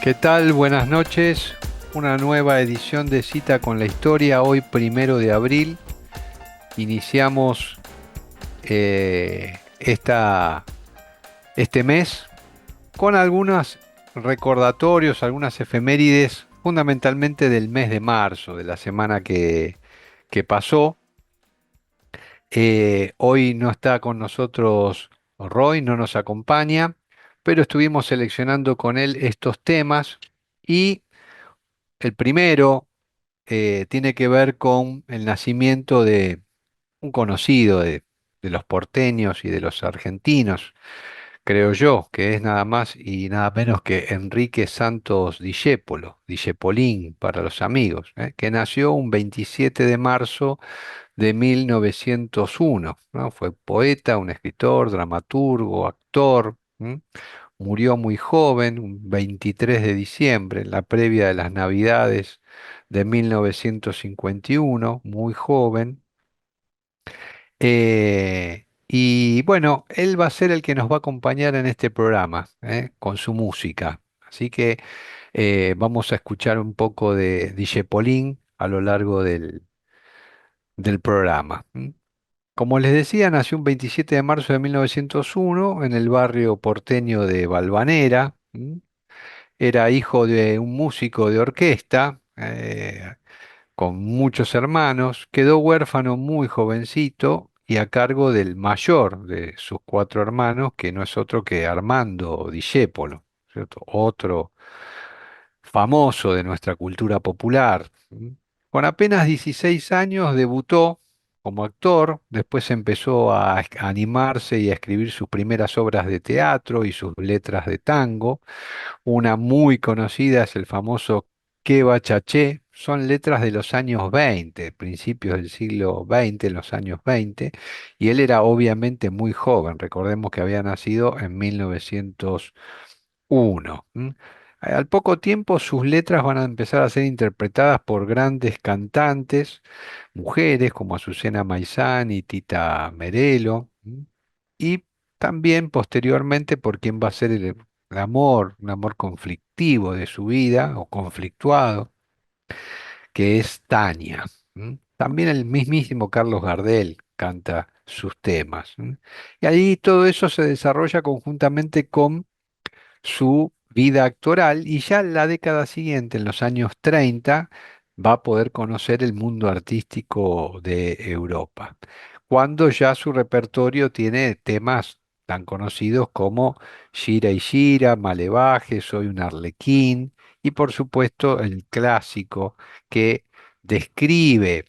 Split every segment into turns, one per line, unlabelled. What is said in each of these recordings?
¿Qué tal? Buenas noches. Una nueva edición de Cita con la Historia. Hoy, 1 de abril, iniciamos este mes con algunos recordatorios, algunas efemérides, fundamentalmente del mes de marzo, de la semana que pasó. Hoy no está con nosotros Roy, no nos acompaña, pero estuvimos seleccionando con él estos temas y el primero tiene que ver con el nacimiento de un conocido de los porteños y de los argentinos, creo yo, que es nada más y nada menos que Enrique Santos Discépolo, Discepolín para los amigos, que nació un 27 de marzo de 1901, ¿no? Fue poeta, un escritor, dramaturgo, actor. Murió muy joven, un 23 de diciembre, en la previa de las Navidades de 1951, muy joven. Y bueno, él va a ser el que nos va a acompañar en este programa, con su música. Así que vamos a escuchar un poco de DJ Polín a lo largo del programa. Como les decía, nació un 27 de marzo de 1901 en el barrio porteño de Valvanera. Era hijo de un músico de orquesta, con muchos hermanos. Quedó huérfano muy jovencito y a cargo del mayor de sus cuatro hermanos, que no es otro que Armando Discépolo, ¿cierto? Otro famoso de nuestra cultura popular. Con apenas 16 años debutó como actor, después empezó a animarse y a escribir sus primeras obras de teatro y sus letras de tango. Una muy conocida es el famoso Que Chaché. Son letras de los años 20, principios del siglo XX, en los años 20, y él era obviamente muy joven. Recordemos que había nacido en 1901. Al poco tiempo sus letras van a empezar a ser interpretadas por grandes cantantes, mujeres como Azucena Maizán y Tita Merelo, y también posteriormente por quien va a ser el amor, un amor conflictivo de su vida o conflictuado, que es Tania. También el mismísimo Carlos Gardel canta sus temas. Y ahí todo eso se desarrolla conjuntamente con su vida actoral y ya en la década siguiente, en los años 30, va a poder conocer el mundo artístico de Europa, cuando ya su repertorio tiene temas tan conocidos como Shira y Shira, Malevaje, Soy un arlequín y por supuesto el clásico que describe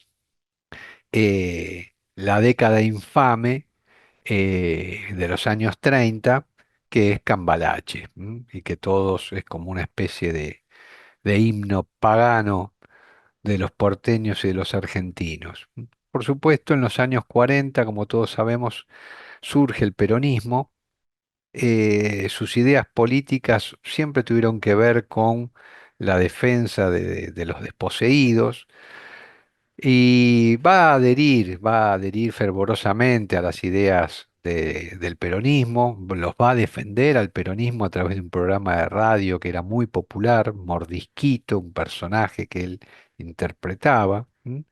la década infame de los años 30, que es Cambalache, y que todos es como una especie de himno pagano de los porteños y de los argentinos. Por supuesto, en los años 40, como todos sabemos, surge el peronismo. Sus ideas políticas siempre tuvieron que ver con la defensa de los desposeídos y va a adherir fervorosamente a las ideas del peronismo, los va a defender al peronismo a través de un programa de radio que era muy popular, Mordisquito, un personaje que él interpretaba. En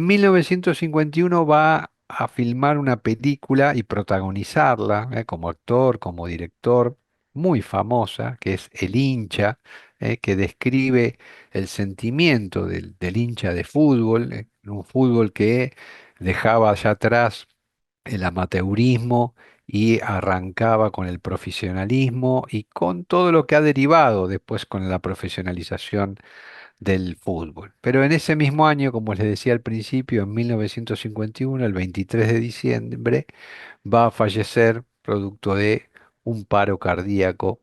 1951 va a filmar una película y protagonizarla, como actor, como director, muy famosa, que es El hincha, que describe el sentimiento del hincha de fútbol, un fútbol que dejaba allá atrás el amateurismo y arrancaba con el profesionalismo y con todo lo que ha derivado después con la profesionalización del fútbol. Pero en ese mismo año, como les decía al principio, en 1951, el 23 de diciembre, va a fallecer producto de un paro cardíaco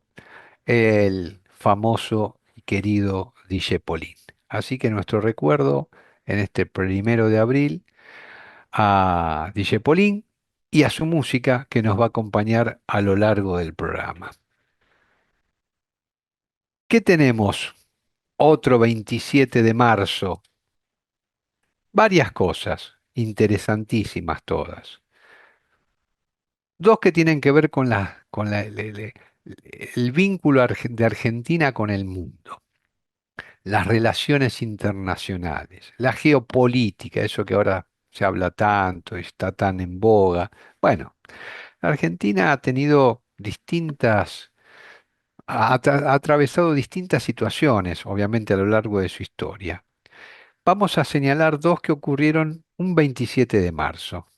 el famoso y querido Dijépoli. Así que nuestro recuerdo en este 1 de abril a Dijépoli y a su música que nos va a acompañar a lo largo del programa. ¿Qué tenemos otro 27 de marzo? Varias cosas, interesantísimas todas. Dos que tienen que ver con el vínculo de Argentina con el mundo, las relaciones internacionales, la geopolítica, eso que ahora se habla tanto y está tan en boga. Bueno, Argentina ha tenido ha atravesado distintas situaciones, obviamente a lo largo de su historia. Vamos a señalar dos que ocurrieron un 27 de marzo,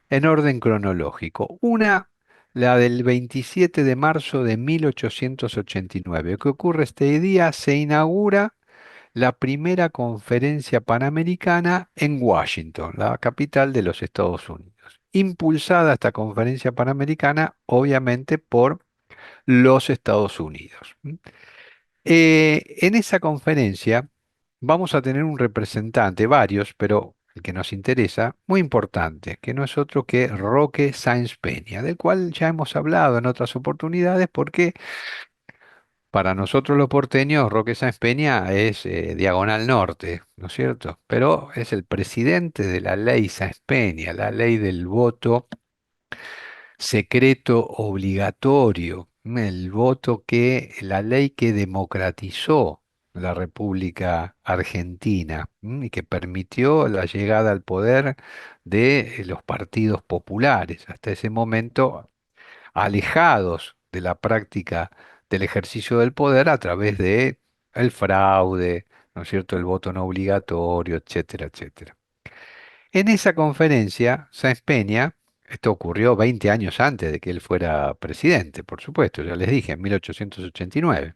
en orden cronológico. Una, la del 27 de marzo de 1889. ¿Qué ocurre este día? Se inaugura la primera conferencia panamericana en Washington, la capital de los Estados Unidos. Impulsada esta conferencia panamericana, obviamente, por los Estados Unidos. En esa conferencia vamos a tener un representante, varios, pero el que nos interesa, muy importante, que no es otro que Roque Sáenz Peña, del cual ya hemos hablado en otras oportunidades, porque para nosotros los porteños, Roque Sáenz Peña es Diagonal Norte, ¿no es cierto? Pero es el presidente de la ley Sáenz Peña, la ley del voto secreto obligatorio, el voto la ley que democratizó la República Argentina, y que permitió la llegada al poder de los partidos populares, hasta ese momento alejados de la práctica del ejercicio del poder a través de el fraude, ¿no es cierto?, el voto no obligatorio, etcétera, etcétera. En esa conferencia, Sáenz Peña, esto ocurrió 20 años antes de que él fuera presidente, por supuesto, ya les dije, en 1889,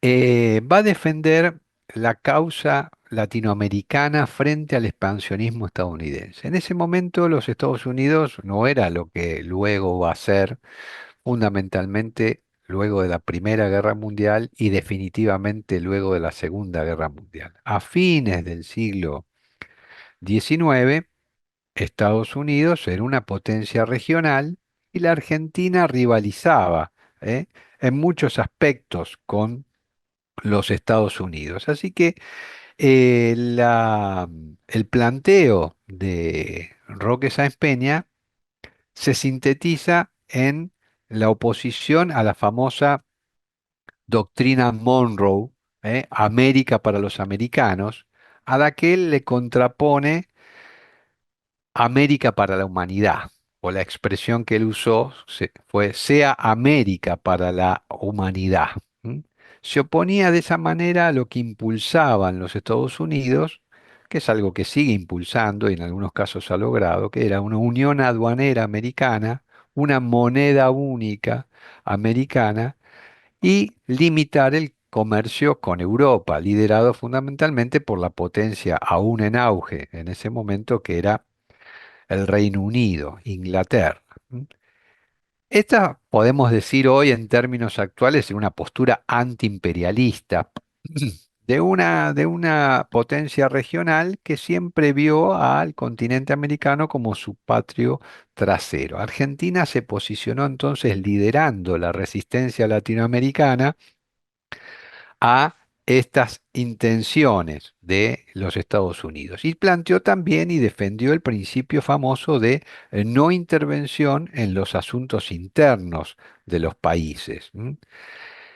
va a defender la causa latinoamericana frente al expansionismo estadounidense. En ese momento los Estados Unidos no era lo que luego va a ser, fundamentalmente luego de la Primera Guerra Mundial y definitivamente luego de la Segunda Guerra Mundial. A fines del siglo XIX, Estados Unidos era una potencia regional y la Argentina rivalizaba, ¿eh? En muchos aspectos con los Estados Unidos. Así que el planteo de Roque Sáenz Peña se sintetiza en la oposición a la famosa doctrina Monroe, América para los americanos, a la que él le contrapone América para la humanidad, o la expresión que él usó fue sea América para la humanidad. ¿M? Se oponía de esa manera a lo que impulsaban los Estados Unidos, que es algo que sigue impulsando y en algunos casos ha logrado, que era una unión aduanera americana, una moneda única americana y limitar el comercio con Europa, liderado fundamentalmente por la potencia aún en auge en ese momento que era el Reino Unido, Inglaterra. ¿M? Esta, podemos decir hoy en términos actuales, es una postura antiimperialista de una potencia regional que siempre vio al continente americano como su patrio trasero. Argentina se posicionó entonces liderando la resistencia latinoamericana a estas intenciones de los Estados Unidos. Y planteó también y defendió el principio famoso de no intervención en los asuntos internos de los países. ¿M?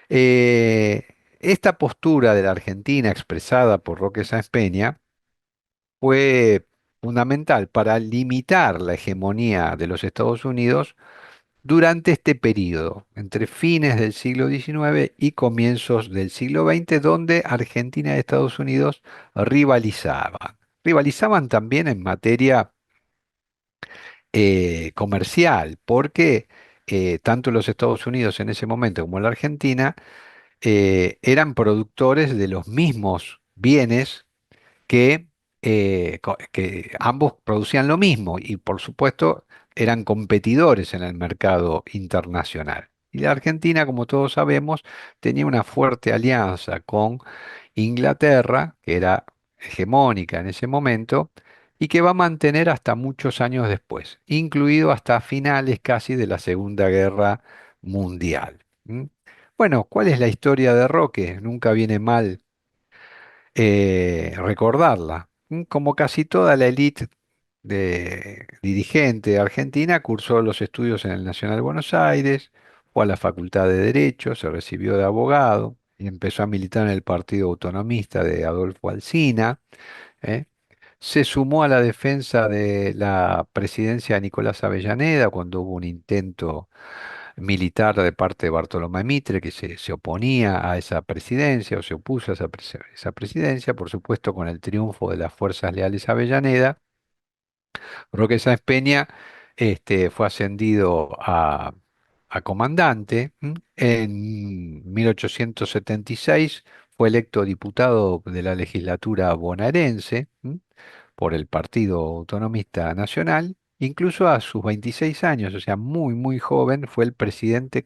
Eh, Esta postura de la Argentina expresada por Roque Sáenz Peña fue fundamental para limitar la hegemonía de los Estados Unidos durante este periodo, entre fines del siglo XIX y comienzos del siglo XX, donde Argentina y Estados Unidos rivalizaban. Rivalizaban también en materia comercial, porque tanto los Estados Unidos en ese momento como la Argentina eran productores de los mismos bienes que ambos producían lo mismo y por supuesto eran competidores en el mercado internacional. Y la Argentina, como todos sabemos, tenía una fuerte alianza con Inglaterra, que era hegemónica en ese momento, y que va a mantener hasta muchos años después, incluido hasta finales casi de la Segunda Guerra Mundial. ¿M? Bueno, ¿cuál es la historia de Roque? Nunca viene mal recordarla. Como casi toda la élite de dirigente argentina, cursó los estudios en el Nacional de Buenos Aires, fue a la Facultad de Derecho, se recibió de abogado y empezó a militar en el Partido Autonomista de Adolfo Alsina. ¿Eh? Se sumó a la defensa de la presidencia de Nicolás Avellaneda cuando hubo un intento militar de parte de Bartolomé Mitre que se oponía a esa presidencia o se opuso a esa presidencia, por supuesto con el triunfo de las fuerzas leales a Avellaneda. Roque Sáenz Peña fue ascendido a comandante. En 1876 fue electo diputado de la legislatura bonaerense por el Partido Autonomista Nacional. Incluso a sus 26 años, o sea, muy, muy joven, fue el presidente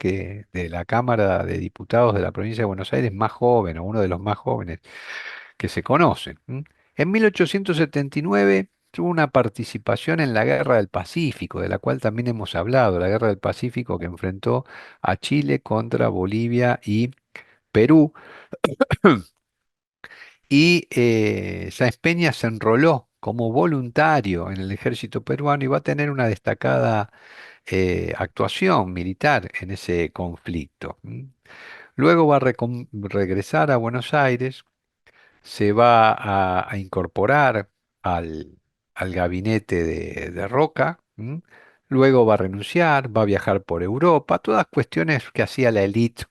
de la Cámara de Diputados de la provincia de Buenos Aires más joven, o uno de los más jóvenes que se conocen. En 1879 tuvo una participación en la Guerra del Pacífico, de la cual también hemos hablado, la Guerra del Pacífico que enfrentó a Chile contra Bolivia y Perú. Y Sáenz Peña se enroló como voluntario en el ejército peruano y va a tener una destacada actuación militar en ese conflicto. Luego va a regresar a Buenos Aires, se va a incorporar al, al gabinete de Roca. Luego va a renunciar, va a viajar por Europa, todas cuestiones que hacía la élite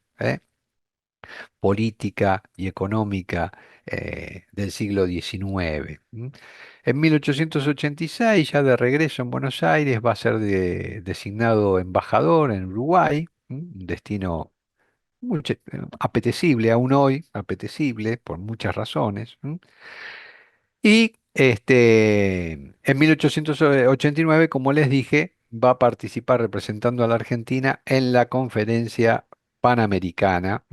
política y económica del siglo XIX. En 1886, ya de regreso en Buenos Aires, va a ser designado embajador en Uruguay, un destino apetecible aún hoy, apetecible por muchas razones. Y en 1889, como les dije, va a participar representando a la Argentina en la conferencia panamericana,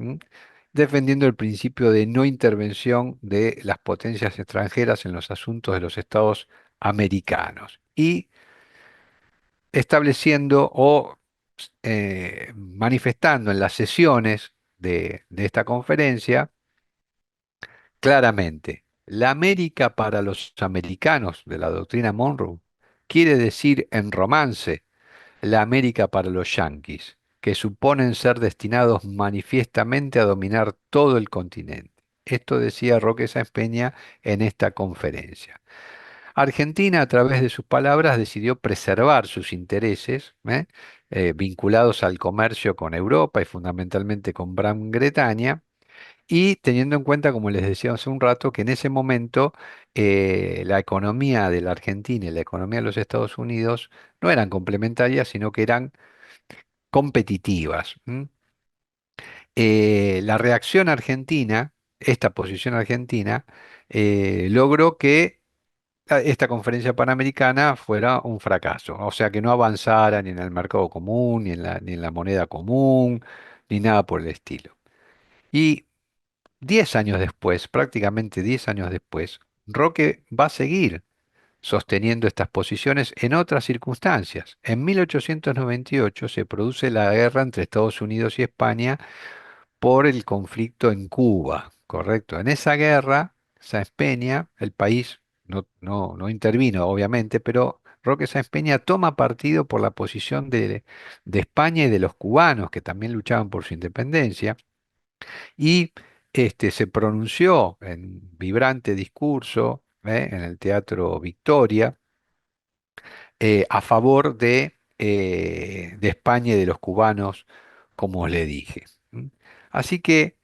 defendiendo el principio de no intervención de las potencias extranjeras en los asuntos de los estados americanos y estableciendo o manifestando en las sesiones de esta conferencia claramente, la América para los americanos de la doctrina Monroe quiere decir en romance la América para los yanquis, que suponen ser destinados manifiestamente a dominar todo el continente. Esto decía Roque Sáenz Peña en esta conferencia. Argentina, a través de sus palabras, decidió preservar sus intereses, vinculados al comercio con Europa y fundamentalmente con Gran Bretaña, y teniendo en cuenta, como les decía hace un rato, que en ese momento la economía de la Argentina y la economía de los Estados Unidos no eran complementarias, sino que eran competitivas. La reacción argentina, esta posición argentina, logró que esta conferencia panamericana fuera un fracaso, o sea, que no avanzara ni en el mercado común, ni en la moneda común, ni nada por el estilo. Y 10 años después, prácticamente 10 años después, Roque va a seguir sosteniendo estas posiciones en otras circunstancias. En 1898 se produce la guerra entre Estados Unidos y España por el conflicto en Cuba, ¿correcto? En esa guerra, Sáenz Peña, el país no intervino, obviamente, pero Roque Sáenz Peña toma partido por la posición de España y de los cubanos, que también luchaban por su independencia y se pronunció en vibrante discurso en el Teatro Victoria a favor de España y de los cubanos, como le dije. Así que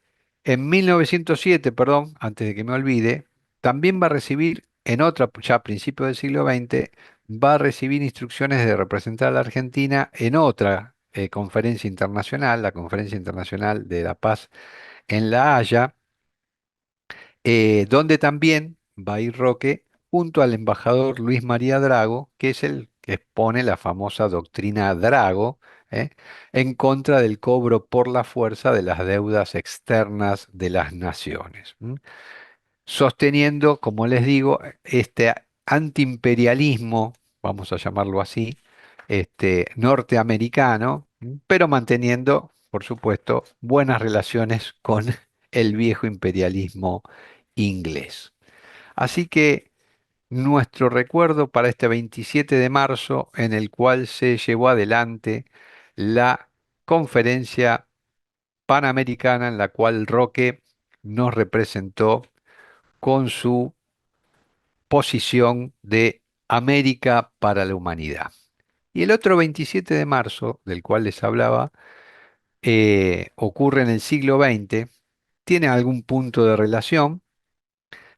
en 1907, perdón, antes de que me olvide, también va a recibir, en otra, ya a principios del siglo XX, va a recibir instrucciones de representar a la Argentina en otra conferencia internacional, la Conferencia Internacional de la Paz en La Haya, donde también va a ir Roque junto al embajador Luis María Drago, que es el que expone la famosa doctrina Drago, ¿eh? En contra del cobro por la fuerza de las deudas externas de las naciones, sosteniendo, como les digo, este antiimperialismo, vamos a llamarlo así, norteamericano, pero manteniendo, por supuesto, buenas relaciones con el viejo imperialismo inglés. Así que nuestro recuerdo para este 27 de marzo, en el cual se llevó adelante la conferencia panamericana en la cual Roque nos representó con su posición de América para la humanidad. Y el otro 27 de marzo, del cual les hablaba, ocurre en el siglo XX, tiene algún punto de relación,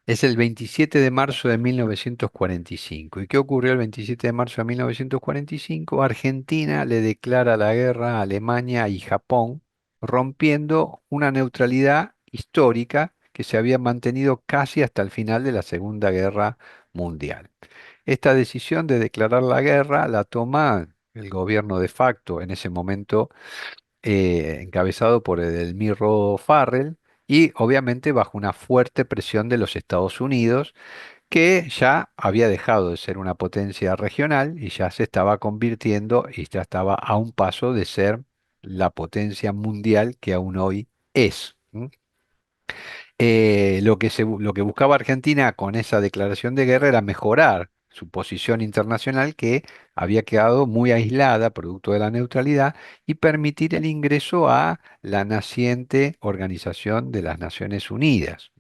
es el 27 de marzo de 1945. ¿Y qué ocurrió el 27 de marzo de 1945? Argentina le declara la guerra a Alemania y Japón, rompiendo una neutralidad histórica que se había mantenido casi hasta el final de la Segunda Guerra Mundial. Esta decisión de declarar la guerra la toma el gobierno de facto en ese momento, encabezado por Edelmiro Farrell, y obviamente bajo una fuerte presión de los Estados Unidos, que ya había dejado de ser una potencia regional y ya se estaba convirtiendo y ya estaba a un paso de ser la potencia mundial que aún hoy es. Lo que buscaba Argentina con esa declaración de guerra era mejorar su posición internacional, que había quedado muy aislada producto de la neutralidad, y permitir el ingreso a la naciente Organización de las Naciones Unidas.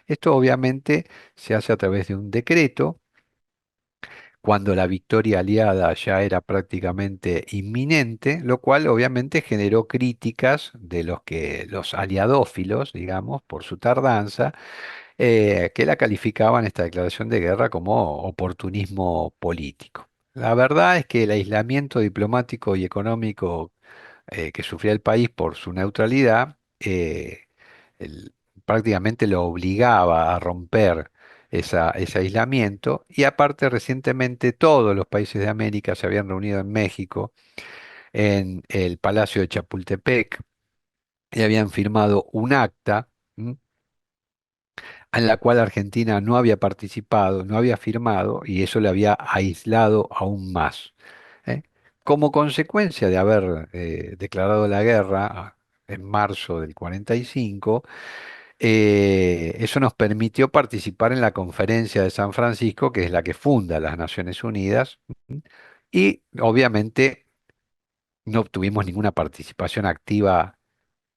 Esto obviamente se hace a través de un decreto cuando la victoria aliada ya era prácticamente inminente, lo cual obviamente generó críticas de los aliadófilos, digamos, por su tardanza, que la calificaban esta declaración de guerra como oportunismo político. La verdad es que el aislamiento diplomático y económico que sufría el país por su neutralidad, el- prácticamente lo obligaba a romper ese aislamiento, y aparte recientemente todos los países de América se habían reunido en México, en el Palacio de Chapultepec, y habían firmado un acta en la cual Argentina no había participado, no había firmado, y eso le había aislado aún más. ¿eh? Como consecuencia de haber declarado la guerra en marzo del 45, eso nos permitió participar en la Conferencia de San Francisco, que es la que funda las Naciones Unidas, y obviamente no obtuvimos ninguna participación activa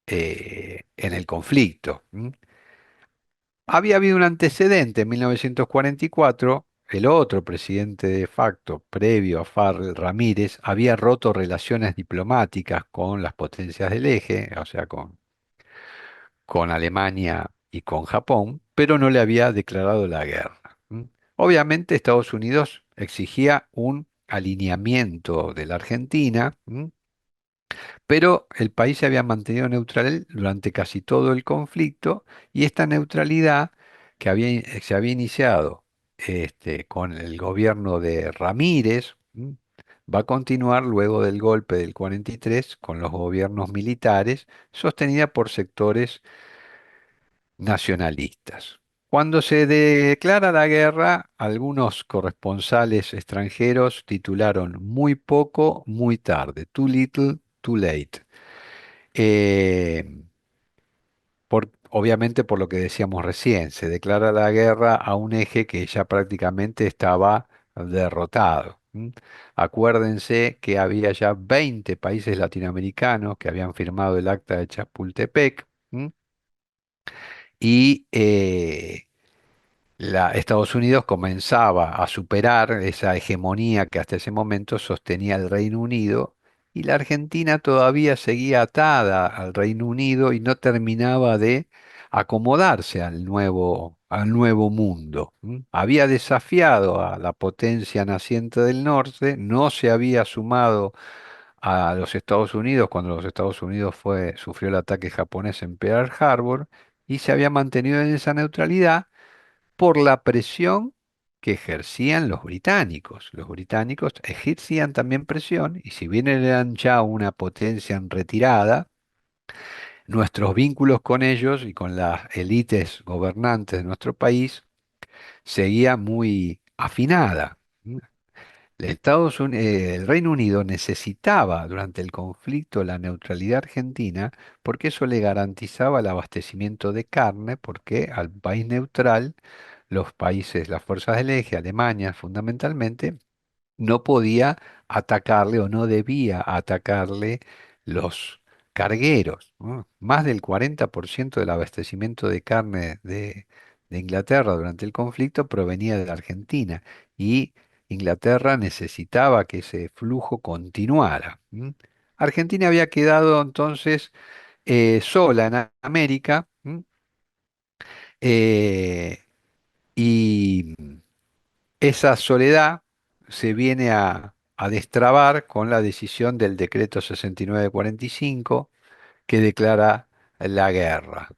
en el conflicto. Había habido un antecedente en 1944. El otro presidente de facto, previo a Farrell, Ramírez, había roto relaciones diplomáticas con las potencias del eje, o sea, con Alemania y con Japón, pero no le había declarado la guerra. Obviamente Estados Unidos exigía un alineamiento de la Argentina, pero el país se había mantenido neutral durante casi todo el conflicto, y esta neutralidad se había iniciado con el gobierno de Ramírez, va a continuar luego del golpe del 43 con los gobiernos militares, sostenida por sectores nacionalistas. Cuando se declara la guerra, algunos corresponsales extranjeros titularon muy poco, muy tarde, too little, too late. Eh, obviamente por lo que decíamos recién, se declara la guerra a un eje que ya prácticamente estaba derrotado. Acuérdense que había ya 20 países latinoamericanos que habían firmado el Acta de Chapultepec, y Estados Unidos comenzaba a superar esa hegemonía que hasta ese momento sostenía el Reino Unido, y la Argentina todavía seguía atada al Reino Unido y no terminaba de acomodarse al nuevo mundo. Había desafiado a la potencia naciente del norte, no se había sumado a los Estados Unidos cuando los Estados Unidos sufrió el ataque japonés en Pearl Harbor, y se había mantenido en esa neutralidad por la presión que ejercían los británicos. Los británicos ejercían también presión, y si bien eran ya una potencia en retirada, nuestros vínculos con ellos y con las élites gobernantes de nuestro país seguía muy afinada. El Reino Unido necesitaba durante el conflicto la neutralidad argentina, porque eso le garantizaba el abastecimiento de carne, porque al país neutral, los países, las fuerzas del eje, Alemania fundamentalmente, no podía atacarle o no debía atacarle cargueros, ¿no? Más del 40% del abastecimiento de carne de Inglaterra durante el conflicto provenía de la Argentina y Inglaterra necesitaba que ese flujo continuara. Argentina había quedado entonces sola en América. Eh, y esa soledad se viene a destrabar con la decisión del decreto 6945 que declara la guerra.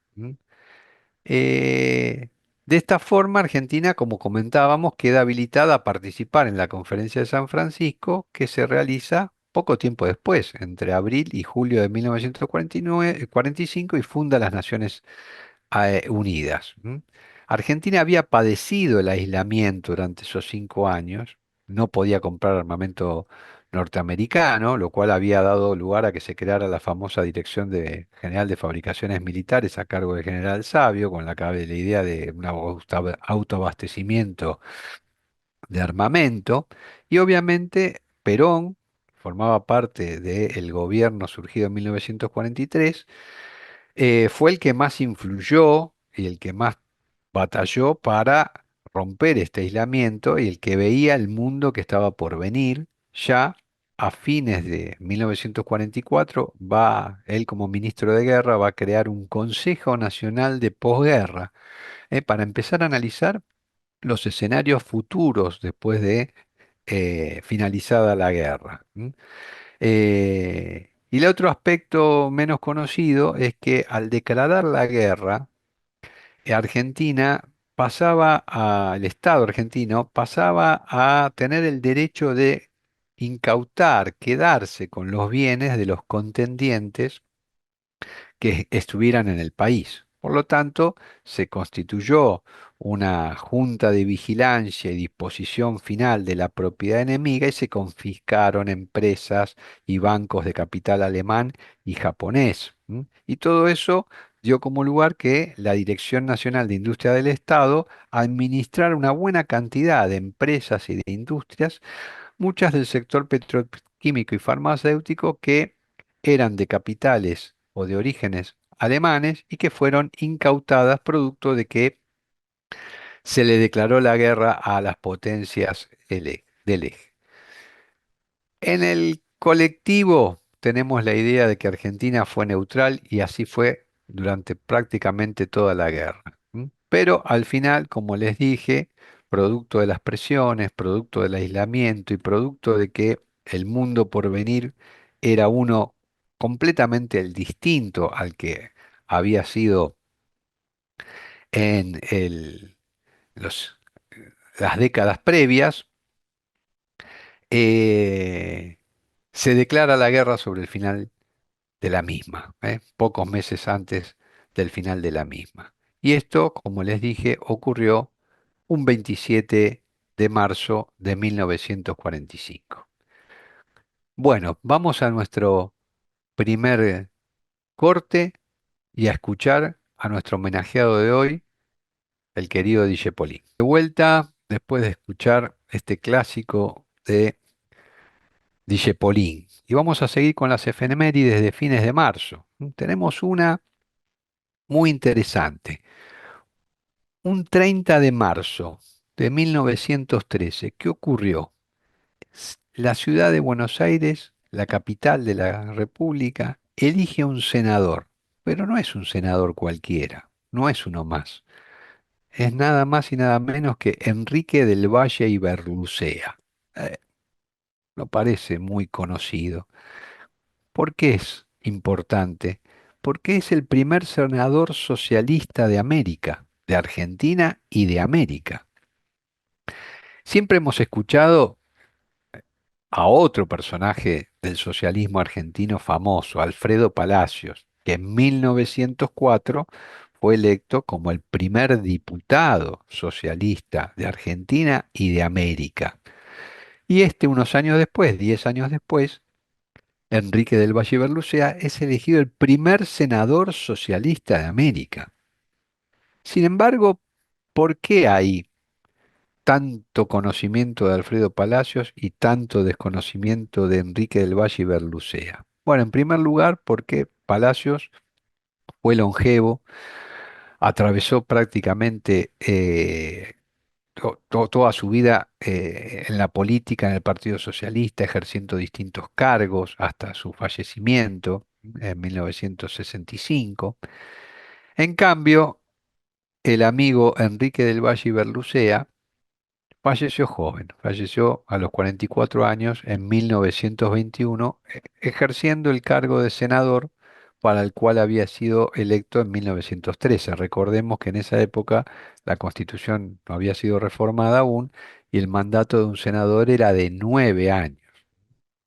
Eh, de esta forma, Argentina, como comentábamos, queda habilitada a participar en la Conferencia de San Francisco, que se realiza poco tiempo después, entre abril y julio de 1949, 45, y funda las Naciones Unidas. Argentina había padecido el aislamiento durante esos 5 años, no podía comprar armamento norteamericano, lo cual había dado lugar a que se creara la famosa General de Fabricaciones Militares a cargo del general Sabio, con la idea de un autoabastecimiento de armamento, y obviamente Perón formaba parte del gobierno surgido en 1943, fue el que más influyó y el que más batalló para romper este aislamiento y el que veía el mundo que estaba por venir. Ya a fines de 1944 él como ministro de guerra, va a crear un Consejo Nacional de Posguerra, para empezar a analizar los escenarios futuros después de finalizada la guerra. Y el otro aspecto menos conocido es que al declarar la guerra, Argentina el Estado argentino pasaba a tener el derecho de incautar, quedarse con los bienes de los contendientes que estuvieran en el país. Por lo tanto, se constituyó una junta de vigilancia y disposición final de la propiedad enemiga y se confiscaron empresas y bancos de capital alemán y japonés. Y todo eso dio como lugar que la Dirección Nacional de Industria del Estado administrara una buena cantidad de empresas y de industrias, muchas del sector petroquímico y farmacéutico, que eran de capitales o de orígenes alemanes y que fueron incautadas producto de que se le declaró la guerra a las potencias del eje. En el colectivo tenemos la idea de que Argentina fue neutral y así fue durante prácticamente toda la guerra. Pero al final, como les dije, producto de las presiones, producto del aislamiento y producto de que el mundo por venir era uno completamente el distinto al que había sido en los- las décadas previas, eh, se declara la guerra sobre el final de la misma, pocos meses antes del final de la misma. Y esto, como les dije, ocurrió un 27 de marzo de 1945. Bueno, vamos a nuestro primer corte y a escuchar a nuestro homenajeado de hoy, el querido Dijepolín. De vuelta, después de escuchar este clásico de Dijepolín. Y vamos a seguir con las efemérides de fines de marzo. Tenemos una muy interesante. Un 30 de marzo de 1913, ¿qué ocurrió? La ciudad de Buenos Aires, la capital de la República, elige un senador, pero no es un senador cualquiera, no es uno más. Es nada más y nada menos que Enrique del Valle y Berlucea. Eh, no parece muy conocido. ¿Por qué es importante? Porque es el primer senador socialista de América, de Argentina y de América. Siempre hemos escuchado a otro personaje del socialismo argentino famoso, Alfredo Palacios, que en 1904 fue electo como el primer diputado socialista de Argentina y de América. Y unos años después, 10 años después, Enrique del Valle Berlucea es elegido el primer senador socialista de América. Sin embargo, ¿por qué hay tanto conocimiento de Alfredo Palacios y tanto desconocimiento de Enrique del Valle y Berlucea? Bueno, en primer lugar, porque Palacios fue longevo, atravesó prácticamente toda su vida en la política, en el Partido Socialista, ejerciendo distintos cargos hasta su fallecimiento en 1965. En cambio, el amigo Enrique del Valle y Berlucea falleció joven, falleció a los 44 años en 1921, ejerciendo el cargo de senador para el cual había sido electo en 1913. Recordemos que en esa época la Constitución no había sido reformada aún y el mandato de un senador era de 9 años,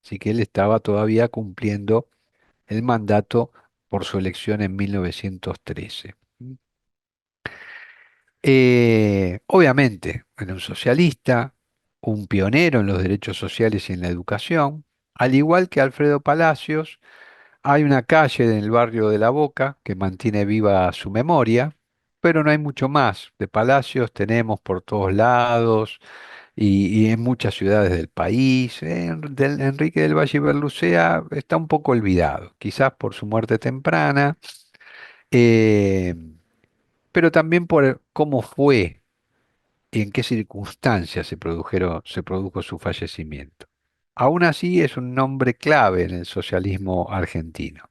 así que él estaba todavía cumpliendo el mandato por su elección en 1913. Obviamente, era un socialista, un pionero en los derechos sociales y en la educación. Al igual que Alfredo Palacios, hay una calle en el barrio de La Boca que mantiene viva su memoria, pero no hay mucho más. De Palacios tenemos por todos lados y en muchas ciudades del país. Enrique del Valle Berlucea está un poco olvidado, quizás por su muerte temprana, eh, pero también por cómo fue y en qué circunstancias se produjo su fallecimiento. Aún así es un nombre clave en el socialismo argentino.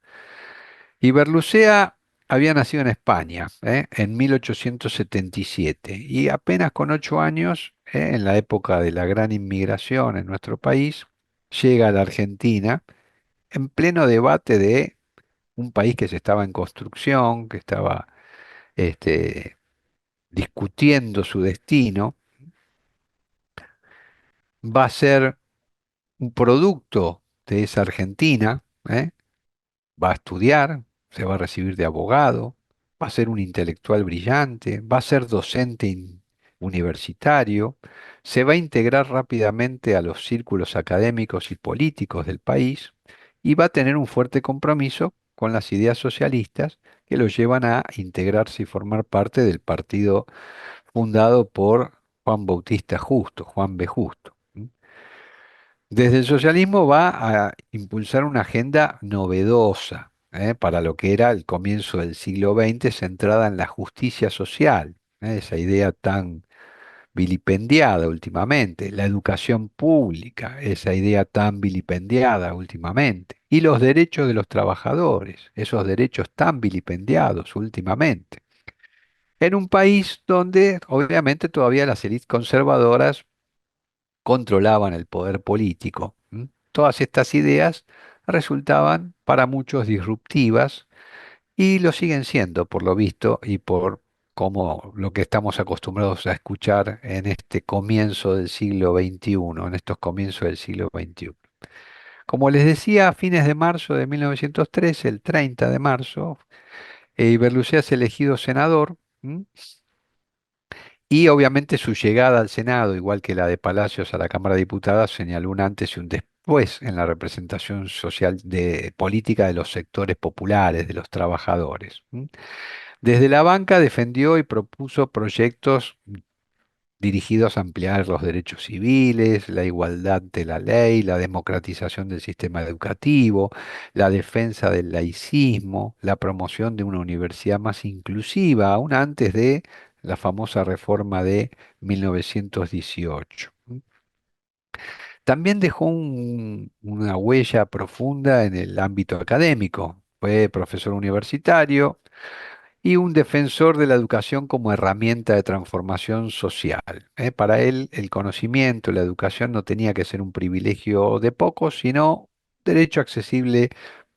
Y Berlucea había nacido en España, en 1877 y apenas con 8 años, en la época de la gran inmigración en nuestro país, llega a la Argentina en pleno debate de un país que se estaba en construcción, que estaba este, discutiendo su destino. Va a ser un producto de esa Argentina, va a estudiar, se va a recibir de abogado, va a ser un intelectual brillante, va a ser docente universitario, se va a integrar rápidamente a los círculos académicos y políticos del país y va a tener un fuerte compromiso con las ideas socialistas que lo llevan a integrarse y formar parte del partido fundado por Juan Bautista Justo, Juan B. Justo. Desde el socialismo va a impulsar una agenda novedosa, para lo que era el comienzo del siglo XX, centrada en la justicia social, esa idea tan vilipendiada últimamente, la educación pública, esa idea tan vilipendiada últimamente, y los derechos de los trabajadores, esos derechos tan vilipendiados últimamente. En un país donde obviamente todavía las élites conservadoras controlaban el poder político. Todas estas ideas resultaban para muchos disruptivas y lo siguen siendo, por lo visto, y por como lo que estamos acostumbrados a escuchar en este comienzo del siglo XXI, en estos comienzos del siglo XXI. Como les decía, a fines de marzo de 1913, el 30 de marzo, Iberlucea es elegido senador. Y obviamente su llegada al Senado, igual que la de Palacios a la Cámara de Diputados, señaló un antes y un después en la representación social de política de los sectores populares, de los trabajadores. Desde la banca defendió y propuso proyectos dirigidos a ampliar los derechos civiles, la igualdad de la ley, la democratización del sistema educativo, la defensa del laicismo, la promoción de una universidad más inclusiva, aún antes de la famosa reforma de 1918. También dejó una huella profunda en el ámbito académico. Fue profesor universitario y un defensor de la educación como herramienta de transformación social. Para él, el conocimiento, la educación no tenía que ser un privilegio de pocos, sino derecho accesible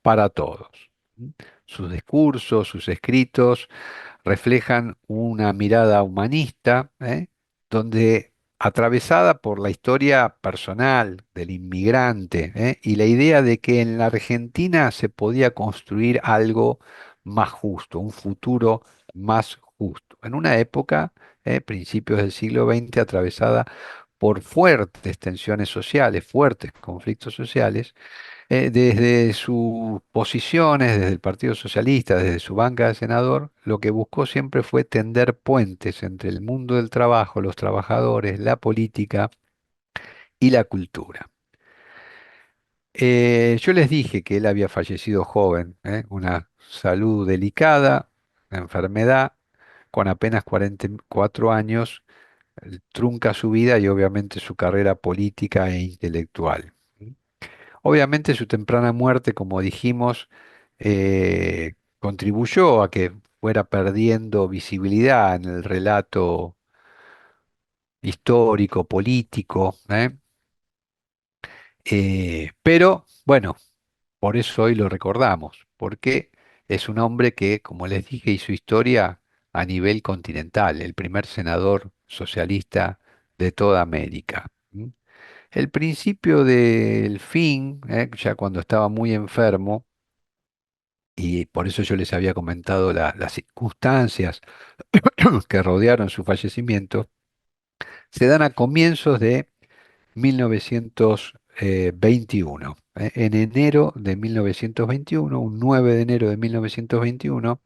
para todos. ¿Mm? Sus discursos, sus escritos reflejan una mirada humanista, donde atravesada por la historia personal del inmigrante, y la idea de que en la Argentina se podía construir algo más justo, un futuro más justo. En una época, principios del siglo XX, atravesada por fuertes tensiones sociales, fuertes conflictos sociales, desde sus posiciones, desde el Partido Socialista, desde su banca de senador, lo que buscó siempre fue tender puentes entre el mundo del trabajo, los trabajadores, la política y la cultura. Yo les dije que él había fallecido joven, una salud delicada, una enfermedad, con apenas 44 años, trunca su vida y obviamente su carrera política e intelectual. Obviamente su temprana muerte, como dijimos, contribuyó a que fuera perdiendo visibilidad en el relato histórico, político, pero bueno, por eso hoy lo recordamos, porque es un hombre que, como les dije, hizo historia a nivel continental, el primer senador socialista de toda América. El principio del fin, ya cuando estaba muy enfermo, y por eso yo les había comentado las circunstancias que rodearon su fallecimiento, se dan a comienzos de 1921. En enero de 1921, un 9 de enero de 1921,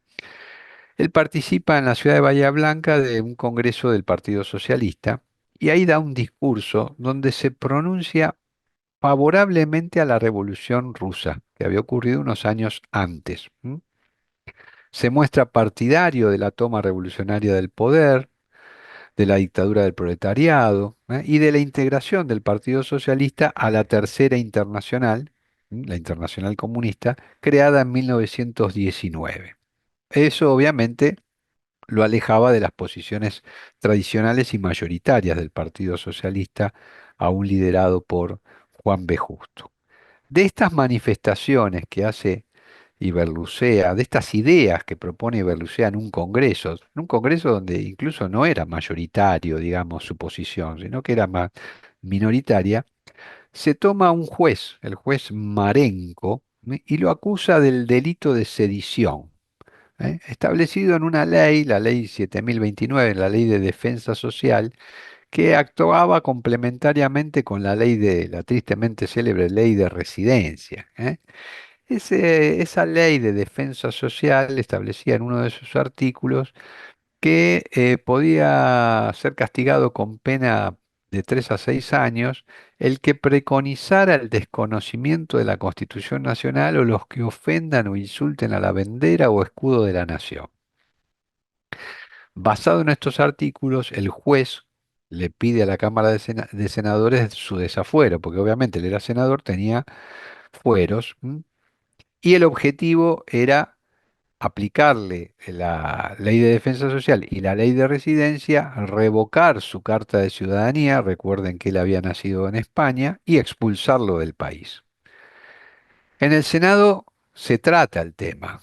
él participa en la ciudad de Bahía Blanca de un congreso del Partido Socialista y ahí da un discurso donde se pronuncia favorablemente a la Revolución Rusa, que había ocurrido unos años antes. Se muestra partidario de la toma revolucionaria del poder, de la dictadura del proletariado, y de la integración del Partido Socialista a la Tercera Internacional, la Internacional Comunista, creada en 1919. Eso obviamente lo alejaba de las posiciones tradicionales y mayoritarias del Partido Socialista, aún liderado por Juan B. Justo. De estas manifestaciones que hace Iberlucea, de estas ideas que propone Iberlucea en un congreso donde incluso no era mayoritario, digamos, su posición, sino que era más minoritaria, se toma un juez, el juez Marenco, y lo acusa del delito de sedición, establecido en una ley, la ley 7029, la ley de defensa social, que actuaba complementariamente con la ley de, la tristemente célebre ley de residencia. Esa ley de defensa social establecía en uno de sus artículos que podía ser castigado con pena de 3 a 6 años el que preconizara el desconocimiento de la Constitución Nacional o los que ofendan o insulten a la bandera o escudo de la nación. Basado en estos artículos, el juez le pide a la Cámara de Senadores su desafuero, porque obviamente él era senador, tenía fueros, y el objetivo era aplicarle la ley de defensa social y la ley de residencia, revocar su carta de ciudadanía, recuerden que él había nacido en España, y expulsarlo del país. En el Senado se trata el tema,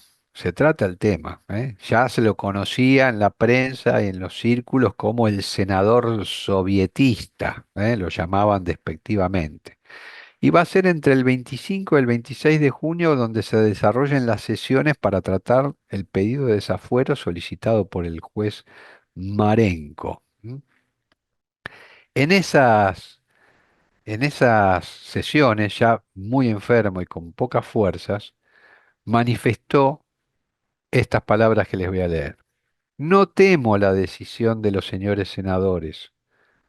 Ya se lo conocía en la prensa y en los círculos como el senador sovietista, lo llamaban despectivamente. Y va a ser entre el 25 y el 26 de junio donde se desarrollen las sesiones para tratar el pedido de desafuero solicitado por el juez Marenco. En esas, en esas sesiones, ya muy enfermo y con pocas fuerzas, manifestó estas palabras que les voy a leer. No temo la decisión de los señores senadores,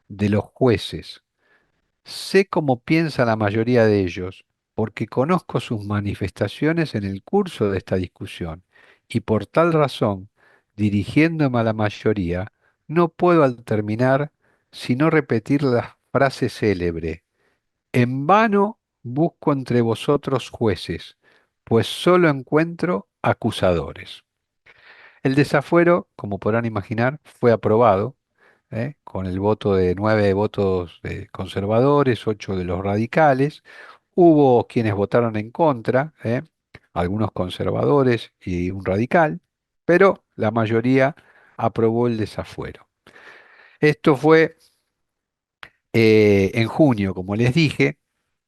de los jueces. Sé cómo piensa la mayoría de ellos, porque conozco sus manifestaciones en el curso de esta discusión, y por tal razón, dirigiéndome a la mayoría, no puedo al terminar sino repetir la frase célebre: en vano busco entre vosotros jueces, pues solo encuentro acusadores. El desafuero, como podrán imaginar, fue aprobado, con el voto de 9 votos de conservadores, 8 de los radicales. Hubo quienes votaron en contra, algunos conservadores y un radical, pero la mayoría aprobó el desafuero. Esto fue en junio, como les dije.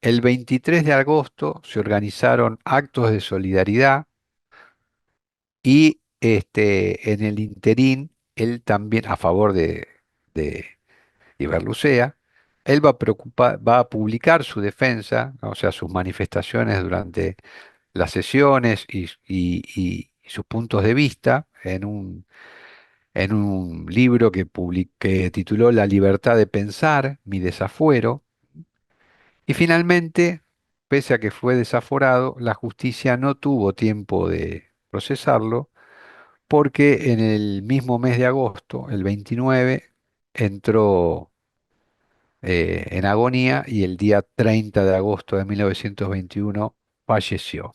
El 23 de agosto se organizaron actos de solidaridad y en el interín, él también, a favor de Iberlucea, él va a publicar su defensa, ¿no? O sea, sus manifestaciones durante las sesiones y sus puntos de vista en un libro que tituló La libertad de pensar, mi desafuero. Y finalmente, pese a que fue desaforado, la justicia no tuvo tiempo de procesarlo porque en el mismo mes de agosto, el 29, entró en agonía y el día 30 de agosto de 1921 falleció.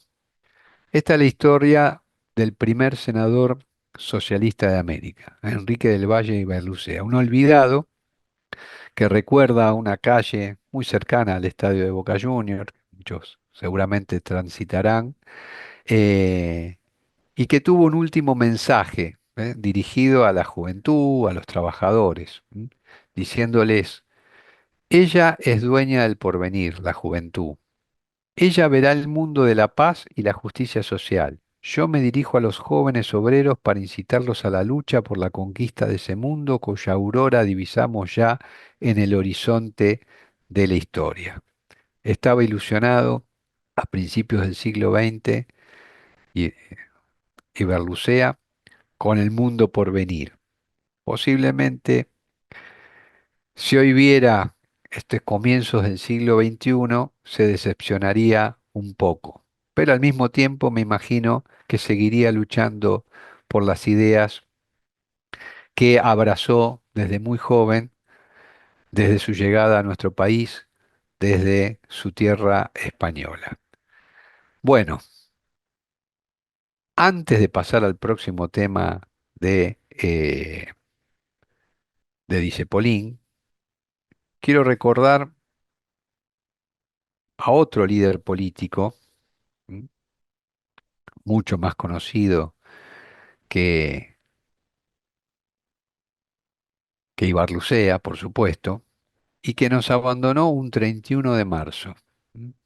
Esta es la historia del primer senador socialista de América, Enrique del Valle y Berlucea, un olvidado que recuerda una calle muy cercana al estadio de Boca Juniors, muchos seguramente transitarán, eh, y que tuvo un último mensaje, dirigido a la juventud, a los trabajadores, diciéndoles: ella es dueña del porvenir, la juventud. Ella verá el mundo de la paz y la justicia social. Yo me dirijo a los jóvenes obreros para incitarlos a la lucha por la conquista de ese mundo cuya aurora divisamos ya en el horizonte de la historia. Estaba ilusionado a principios del siglo XX y, y Berlucea con el mundo por venir. Posiblemente, si hoy viera estos comienzos del siglo XXI, se decepcionaría un poco, pero al mismo tiempo me imagino que seguiría luchando por las ideas que abrazó desde muy joven, desde su llegada a nuestro país, desde su tierra española. Bueno, antes de pasar al próximo tema de Discepolín, quiero recordar a otro líder político, ¿m? Mucho más conocido que, que Ibarlucea, por supuesto, y que nos abandonó un 31 de marzo,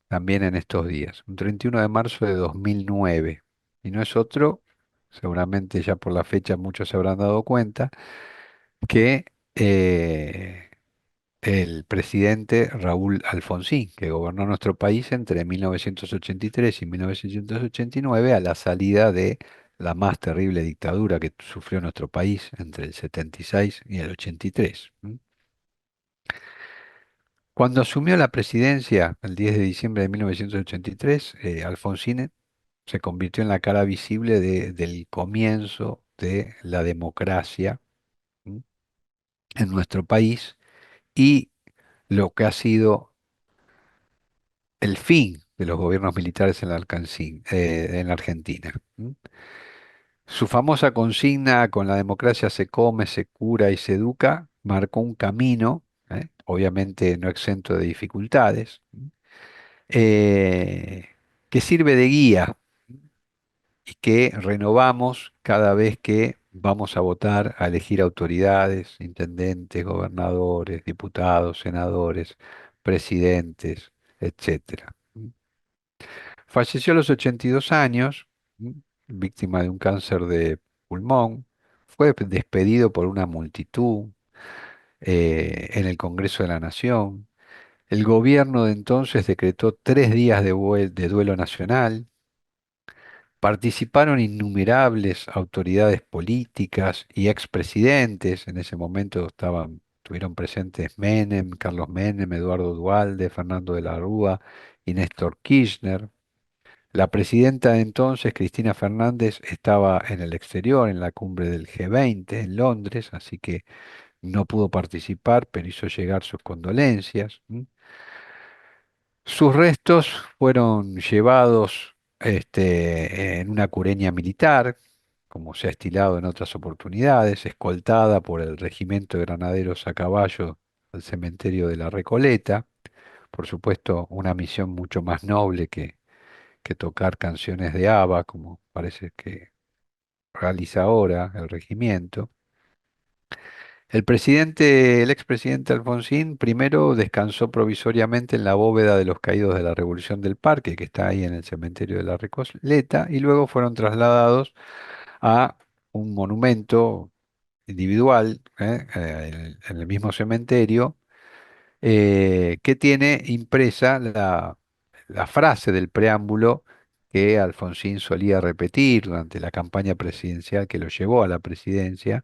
también en estos días, un 31 de marzo de 2009. Y no es otro, seguramente ya por la fecha muchos se habrán dado cuenta, que el presidente Raúl Alfonsín, que gobernó nuestro país entre 1983 y 1989, a la salida de la más terrible dictadura que sufrió nuestro país entre el 76 y el 83. Cuando asumió la presidencia el 10 de diciembre de 1983, Alfonsín se convirtió en la cara visible del comienzo de la democracia, ¿m? En nuestro país y lo que ha sido el fin de los gobiernos militares en la Argentina. Su famosa consigna: con la democracia se come, se cura y se educa, marcó un camino, obviamente no exento de dificultades, eh, que sirve de guía y que renovamos cada vez que vamos a votar, a elegir autoridades, intendentes, gobernadores, diputados, senadores, presidentes, etcétera. Falleció a los 82 años, víctima de un cáncer de pulmón. Fue despedido por una multitud en el Congreso de la Nación. El gobierno de entonces decretó 3 días de duelo nacional. Participaron innumerables autoridades políticas y expresidentes. En ese momento estuvieron presentes Menem, Carlos Menem, Eduardo Duhalde, Fernando de la Rúa y Néstor Kirchner. La presidenta de entonces, Cristina Fernández, estaba en el exterior, en la cumbre del G20 en Londres, así que no pudo participar, pero hizo llegar sus condolencias. Sus restos fueron llevados en una cureña militar, como se ha estilado en otras oportunidades, escoltada por el Regimiento de Granaderos a Caballo al cementerio de la Recoleta. Por supuesto, una misión mucho más noble que tocar canciones de ABBA, como parece que realiza ahora el regimiento. El expresidente Alfonsín primero descansó provisoriamente en la bóveda de los caídos de la Revolución del Parque, que está ahí en el cementerio de la Recoleta, y luego fueron trasladados a un monumento individual, en el mismo cementerio, que tiene impresa la frase del preámbulo que Alfonsín solía repetir durante la campaña presidencial que lo llevó a la presidencia,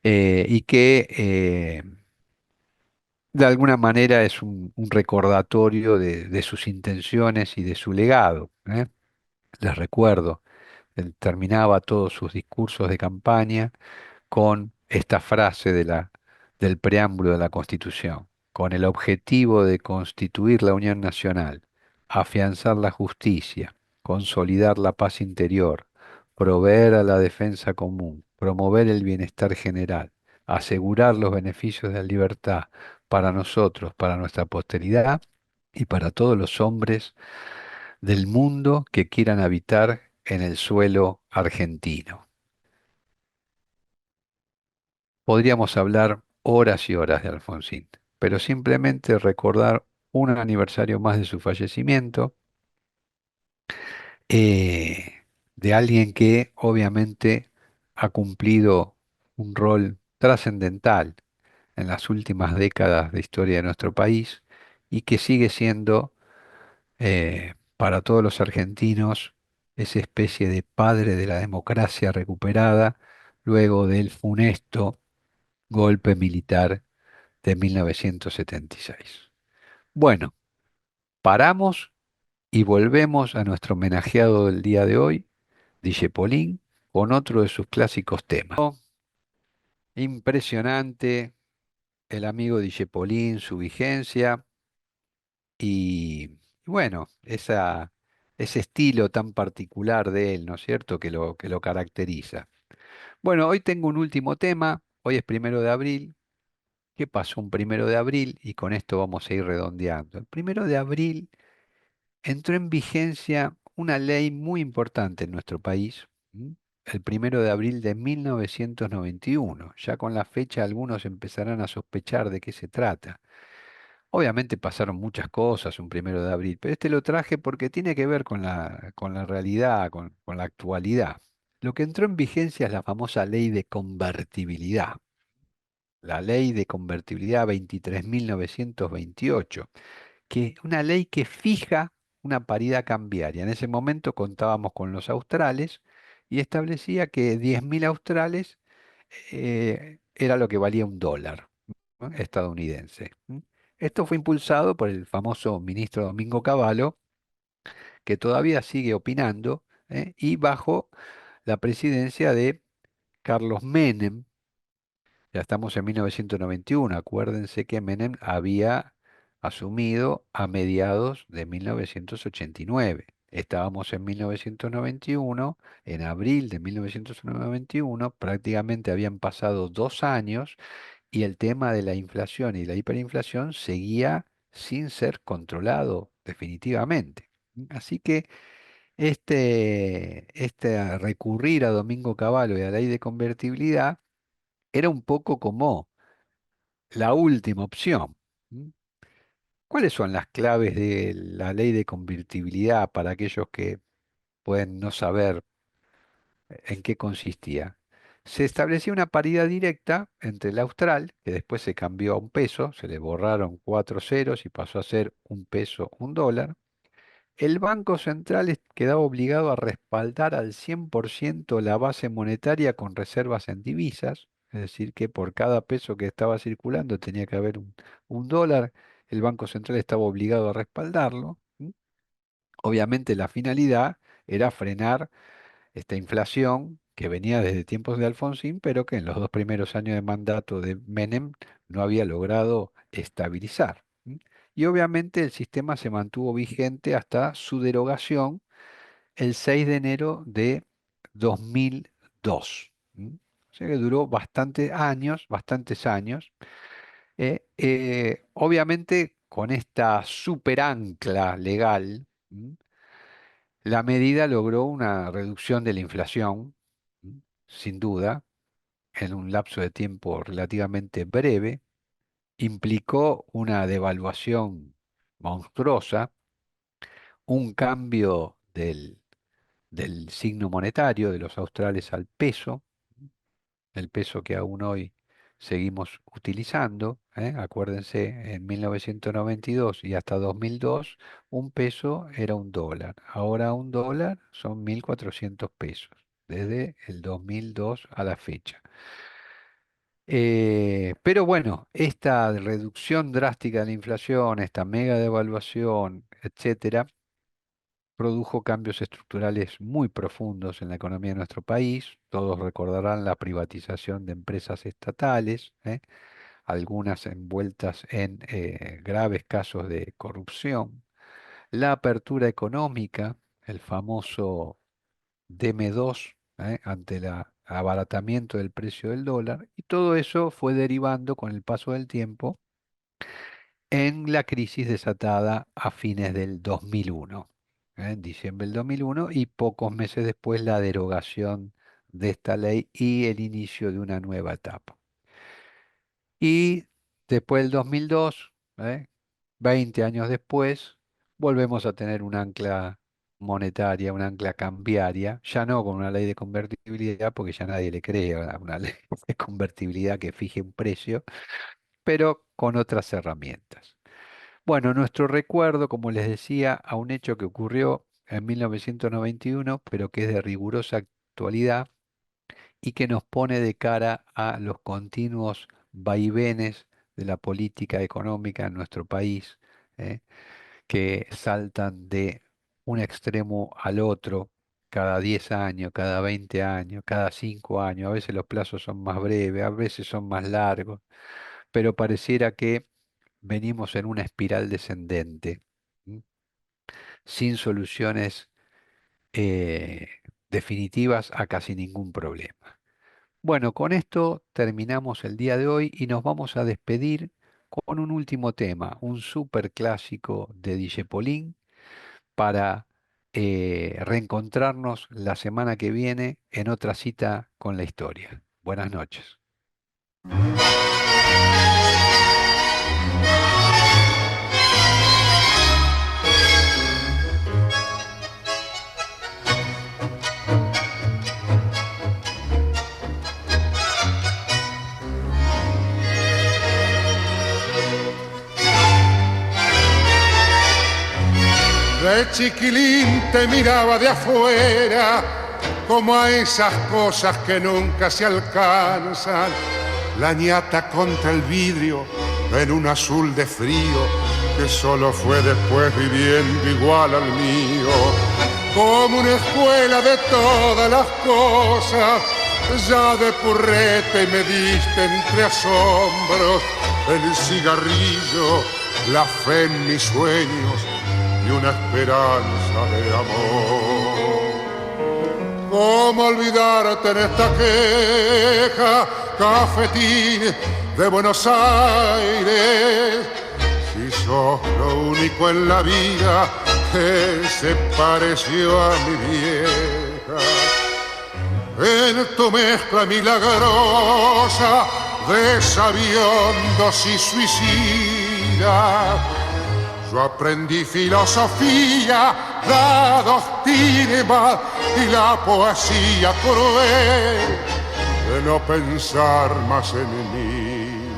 y que de alguna manera es un recordatorio de sus intenciones y de su legado, ¿eh? Les recuerdo, él terminaba todos sus discursos de campaña con esta frase del preámbulo de la Constitución, con el objetivo de constituir la Unión Nacional, afianzar la justicia, consolidar la paz interior, proveer a la defensa común, promover el bienestar general, asegurar los beneficios de la libertad para nosotros, para nuestra posteridad y para todos los hombres del mundo que quieran habitar en el suelo argentino. Podríamos hablar horas y horas de Alfonsín, pero simplemente recordar un aniversario más de su fallecimiento, de alguien que obviamente ha cumplido un rol trascendental en las últimas décadas de historia de nuestro país y que sigue siendo para todos los argentinos esa especie de padre de la democracia recuperada luego del funesto golpe militar de 1976. Bueno, paramos y volvemos a nuestro homenajeado del día de hoy, Dijepolín, con otro de sus clásicos temas. Impresionante el amigo Dijepolín, su vigencia y bueno, ese estilo tan particular de él, ¿no es cierto?, que lo caracteriza. Bueno, hoy tengo un último tema, hoy es 1 de abril. ¿Qué pasó un 1 de abril? Y con esto vamos a ir redondeando. El 1 de abril entró en vigencia una ley muy importante en nuestro país, ¿m? El 1 de abril de 1991. Ya con la fecha algunos empezarán a sospechar de qué se trata. Obviamente pasaron muchas cosas un 1 de abril, pero este lo traje porque tiene que ver con la realidad, con la actualidad. Lo que entró en vigencia es la famosa ley de convertibilidad, la ley de convertibilidad 23.928, que una ley que fija una paridad cambiaria. En ese momento contábamos con los australes y establecía que 10.000 australes era lo que valía un dólar, ¿no?, estadounidense. ¿M? Esto fue impulsado por el famoso ministro Domingo Cavallo, que todavía sigue opinando, y bajo la presidencia de Carlos Menem. Ya estamos en 1991. Acuérdense que Menem había asumido a mediados de 1989. Estábamos en 1991, en abril de 1991, prácticamente habían pasado 2 años y el tema de la inflación y la hiperinflación seguía sin ser controlado definitivamente. Así que este recurrir a Domingo Cavallo y a la ley de convertibilidad era un poco como la última opción. ¿M? ¿Cuáles son las claves de la ley de convertibilidad para aquellos que pueden no saber en qué consistía? Se establecía una paridad directa entre el austral, que después se cambió a un peso, se le borraron 4 ceros y pasó a ser un peso, un dólar. El Banco Central quedaba obligado a respaldar al 100% la base monetaria con reservas en divisas, es decir, que por cada peso que estaba circulando tenía que haber un dólar, el Banco Central estaba obligado a respaldarlo. ¿M? Obviamente la finalidad era frenar esta inflación que venía desde tiempos de Alfonsín, pero que en los 2 primeros años de mandato de Menem no había logrado estabilizar. ¿M? Y obviamente el sistema se mantuvo vigente hasta su derogación el 6 de enero de 2002. ¿M? O sea que duró bastantes años. Obviamente con esta super ancla legal, ¿m?, la medida logró una reducción de la inflación, sin duda, en un lapso de tiempo relativamente breve, implicó una devaluación monstruosa, un cambio del signo monetario de los australes al peso, el peso que aún hoy seguimos utilizando. Acuérdense, en 1992 y hasta 2002, un peso era un dólar. Ahora un dólar son 1.400 pesos, desde el 2002 a la fecha. Pero bueno, esta reducción drástica de la inflación, esta mega devaluación, etcétera, produjo cambios estructurales muy profundos en la economía de nuestro país. Todos recordarán la privatización de empresas estatales, algunas envueltas en graves casos de corrupción, la apertura económica, el famoso DM2, ante el abaratamiento del precio del dólar, y todo eso fue derivando con el paso del tiempo en la crisis desatada a fines del 2001, en diciembre del 2001, y pocos meses después la derogación de esta ley y el inicio de una nueva etapa. Y después del 2002, 20 años después, volvemos a tener un ancla monetaria, un ancla cambiaria, ya no con una ley de convertibilidad, porque ya nadie le cree a una ley de convertibilidad que fije un precio, pero con otras herramientas. Bueno, nuestro recuerdo, como les decía, a un hecho que ocurrió en 1991, pero que es de rigurosa actualidad y que nos pone de cara a los continuos vaivenes de la política económica en nuestro país, ¿eh? Que saltan de un extremo al otro cada 10 años, cada 20 años, cada 5 años. A veces los plazos son más breves, a veces son más largos, pero pareciera que venimos en una espiral descendente, ¿m? Sin soluciones eh, definitivas a casi ningún problema. Bueno, con esto terminamos el día de hoy y nos vamos a despedir con un último tema, un súper clásico de DJ Polín, para reencontrarnos la semana que viene en otra cita con la historia. Buenas noches.
De chiquilín te miraba de afuera, como a esas cosas que nunca se alcanzan. La ñata contra el vidrio en un azul de frío que solo fue después viviendo igual al mío. Como una escuela de todas las cosas, ya de purrete me diste entre asombros el cigarrillo, la fe en mis sueños y una esperanza de amor. ¿Cómo olvidarte en esta queja, cafetín de Buenos Aires? Si sos lo único en la vida que se pareció a mi vieja. En tu mezcla milagrosa de sabiondos y suicidas, yo aprendí filosofía, la doctrina y la poesía cruel de no pensar más en mí.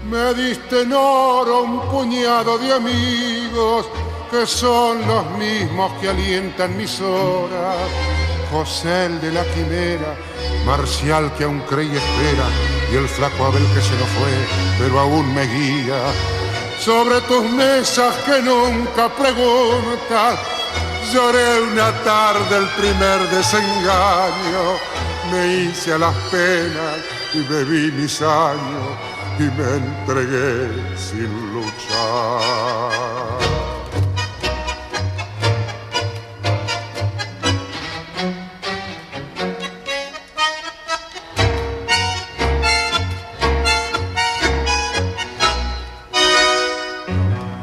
Me diste en oro un puñado de amigos que son los mismos que alientan mis horas. José el de la quimera, Marcial que aún cree y espera, y el flaco Abel que se nos fue, pero aún me guía. Sobre tus mesas que nunca preguntas, lloré una tarde el primer desengaño. Me hice a las penas y bebí mis años y me entregué sin luchar.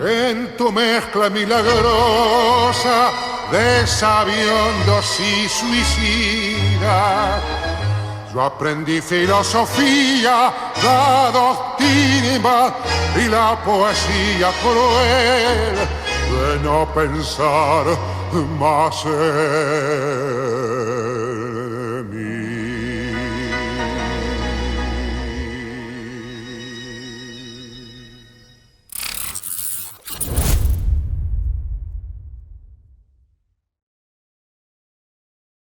En tu mezcla milagrosa de sabiondos y suicidas, yo aprendí filosofía, la doctrina y la poesía cruel de no pensar más en